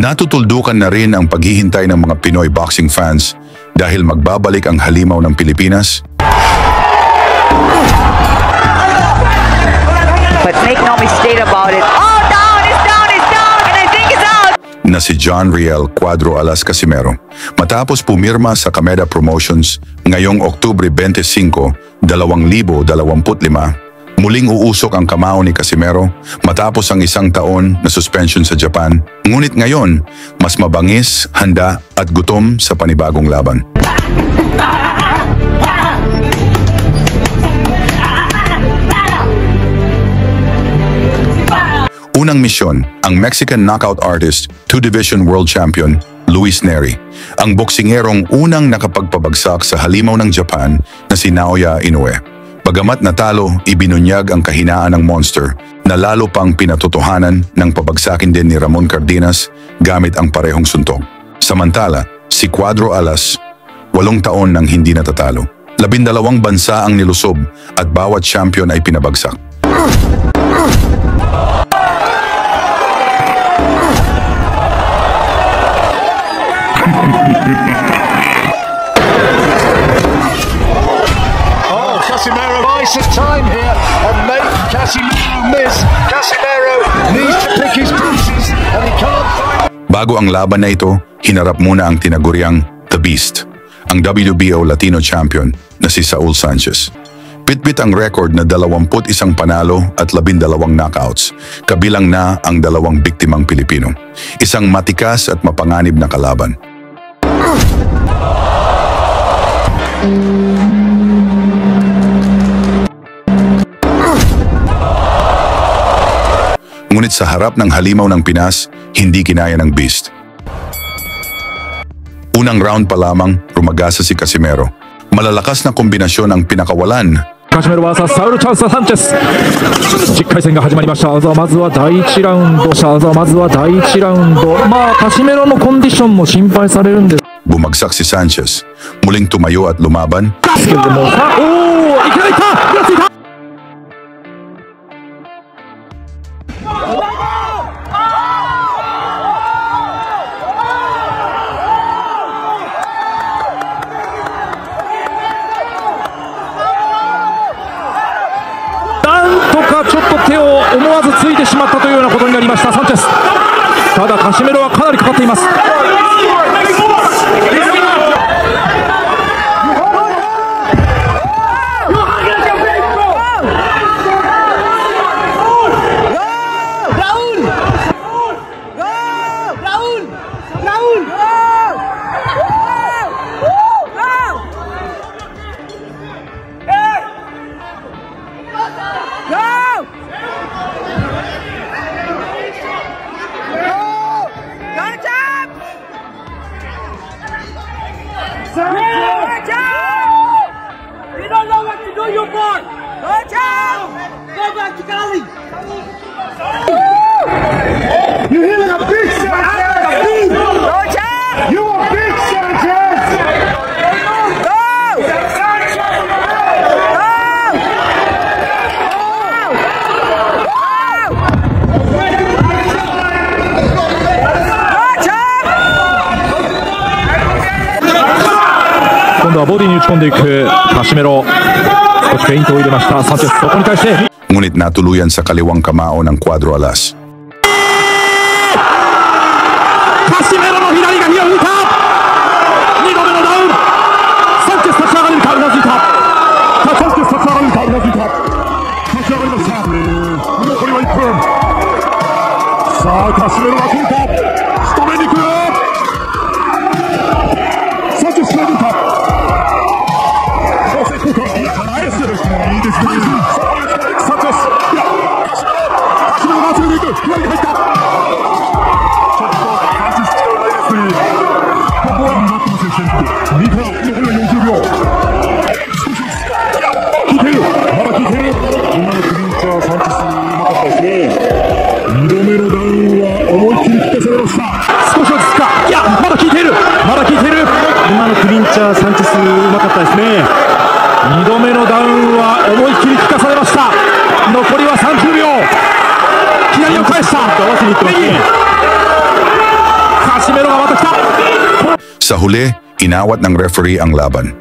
Natutuldukan na rin ang paghihintay ng mga Pinoy boxing fans dahil magbabalik ang halimaw ng Pilipinas. But make no mistake about it. Oh, down! It's down! It's down! And I think it's out! Na si John Riel Cuadro Alas Casimero matapos pumirma sa Kameda Promotions ngayong Oktubre 25, 2025. Muling uusok ang kamao ni Casimero matapos ang isang taon na suspension sa Japan. Ngunit ngayon, mas mabangis, handa at gutom sa panibagong laban. Unang misyon, ang Mexican knockout artist, two-division world champion, Luis Neri, ang boksingerong unang nakapagpabagsak sa halimaw ng Japan na si Naoya Inoue. Bagamat natalo, ibinunyag ang kahinaan ng monster na lalo pang pinatotohanan ng pabagsakin din ni Ramon Cardenas gamit ang parehong suntok. Samantala, si Cuadro Alas, 8 taon nang hindi natatalo. 12 bansa ang nilusob at bawat champion ay pinabagsak. Casimero buys some time here and make Casimero miss. Casimero needs to pick his pieces and he can't find. Bago ang laban na ito, hinarap muna ang tinaguriang The Beast, ang WBO Latino champion na si Saul Sanchez. Bitbit ang record na 21 panalo at 12 knockouts, kabilang na ang 2 biktimang Pilipino. Isang matikas at mapanganib na kalaban. Ngunit sa harap ng halimaw ng Pinas, hindi kinaya ng Beast. Unang round pa lamang, rumagasa si Casimero. Malalakas na kombinasyon ang pinakawalan. Casimero vs. Saul Sanchez 10回戦が始まりました。まずは第1ラウンド。まずは第1ラウンド。カシメロのコンディションも心配されるんです。 Bumagsak si Sanchez, muling tumayo at lumaban. Casimero はかなりかかっています。You don't know what to do, you boy! Go down! Go back to Cali! You hit like a big Sanchez! Go down! You a big Sanchez! Go! Go! 今度はボディに打ち込んでいくカシメロ。少しフェイントを入れましたサンチェス。そこに対して Ngunit natuluyan sa kaliwang kamao ng Cuadro Alas. カシメロの左が火を吹いた。2度目のダウン。サンチェス立ち上がれるか、うなずいた。サンチェス立ち上がれるか、うなずいた。立ち上がりました。残りは1分。さあカシメロが来るか。仕留めに来る。サンチェスが出た。ナイスですね。いいですね。サンチェス。いや、カシメロが集めていく。左に入った。ちょっとサンチェス力ないですね。ここは待ってますよ、2分。残りは40秒。効いている。まだ効いている。今のクリンチャー、サンチェスうまかったですね。2度目のダウンは思いっきり効かされました。少し落ち着くか。いや、まだ効いている。まだ効いている。今のクリンチャー、サンチェスうまかったですね。2度目のダウンは思いっきり効かされました。残りは30秒。左を返した。合わせにいってますね。Casimiroがまた来た。 Sa huli, inawat ng referee ang laban.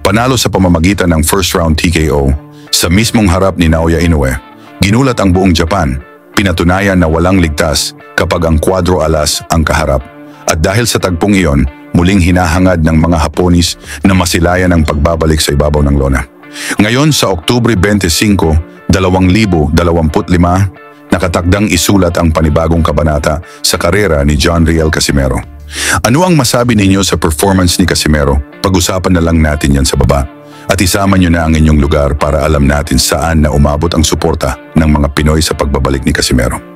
Panalo sa pamamagitan ng first round TKO sa mismong harap ni Naoya Inoue. Ginulat ang buong Japan, pinatunayan na walang ligtas kapag ang kwadro alas ang kaharap. At dahil sa tagpong iyon, muling hinahangad ng mga Haponis na masilayan ang pagbabalik sa ibabaw ng lona. Ngayon sa Oktubre 25, 2025, nakatakdang isulat ang panibagong kabanata sa karera ni John Riel Casimero. Ano ang masabi ninyo sa performance ni Casimero? Pag-usapan na lang natin yan sa baba. At isama nyo na ang inyong lugar para alam natin saan na umabot ang suporta ng mga Pinoy sa pagbabalik ni Casimero.